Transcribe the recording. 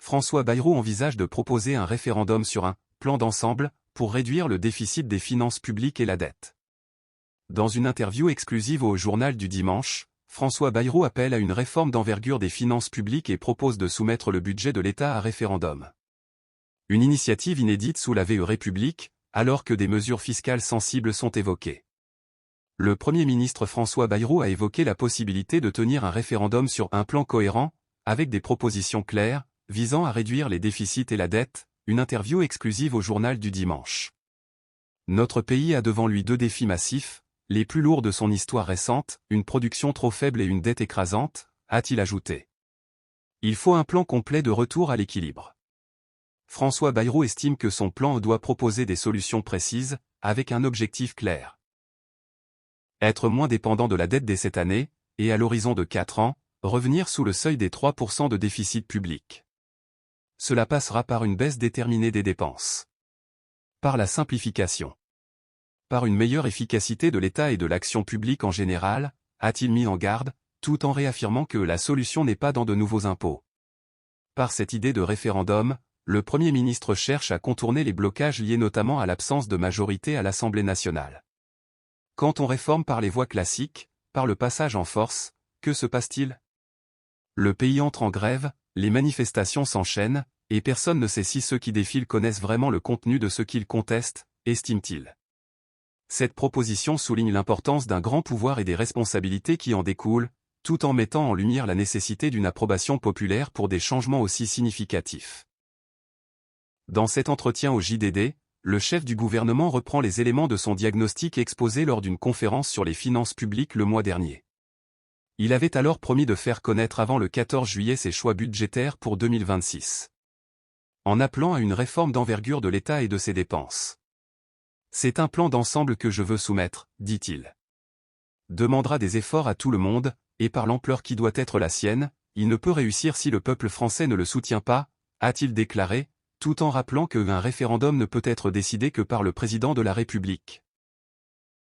François Bayrou envisage de proposer un référendum sur un « plan d'ensemble » pour réduire le déficit des finances publiques et la dette. Dans une interview exclusive au Journal du Dimanche, François Bayrou appelle à une réforme d'envergure des finances publiques et propose de soumettre le budget de l'État à référendum. Une initiative inédite sous la VE République, alors que des mesures fiscales sensibles sont évoquées. Le Premier ministre François Bayrou a évoqué la possibilité de tenir un référendum sur un plan cohérent, avec des propositions claires, visant à réduire les déficits et la dette, une interview exclusive au Journal du Dimanche. Notre pays a devant lui deux défis massifs, les plus lourds de son histoire récente, une production trop faible et une dette écrasante, a-t-il ajouté. Il faut un plan complet de retour à l'équilibre. François Bayrou estime que son plan doit proposer des solutions précises, avec un objectif clair. Être moins dépendant de la dette dès cette année, et à l'horizon de 4 ans, revenir sous le seuil des 3% de déficit public. Cela passera par une baisse déterminée des dépenses. Par la simplification. Par une meilleure efficacité de l'État et de l'action publique en général, a-t-il mis en garde, tout en réaffirmant que la solution n'est pas dans de nouveaux impôts. Par cette idée de référendum, le Premier ministre cherche à contourner les blocages liés notamment à l'absence de majorité à l'Assemblée nationale. Quand on réforme par les voies classiques, par le passage en force, que se passe-t-il? Le pays entre en grève, les manifestations s'enchaînent, et personne ne sait si ceux qui défilent connaissent vraiment le contenu de ce qu'ils contestent, estime-t-il. Cette proposition souligne l'importance d'un grand pouvoir et des responsabilités qui en découlent, tout en mettant en lumière la nécessité d'une approbation populaire pour des changements aussi significatifs. Dans cet entretien au JDD, le chef du gouvernement reprend les éléments de son diagnostic exposé lors d'une conférence sur les finances publiques le mois dernier. Il avait alors promis de faire connaître avant le 14 juillet ses choix budgétaires pour 2026. En appelant à une réforme d'envergure de l'État et de ses dépenses. C'est un plan d'ensemble que je veux soumettre, dit-il. Demandera des efforts à tout le monde, et par l'ampleur qui doit être la sienne, il ne peut réussir si le peuple français ne le soutient pas, a-t-il déclaré, tout en rappelant qu'un référendum ne peut être décidé que par le président de la République.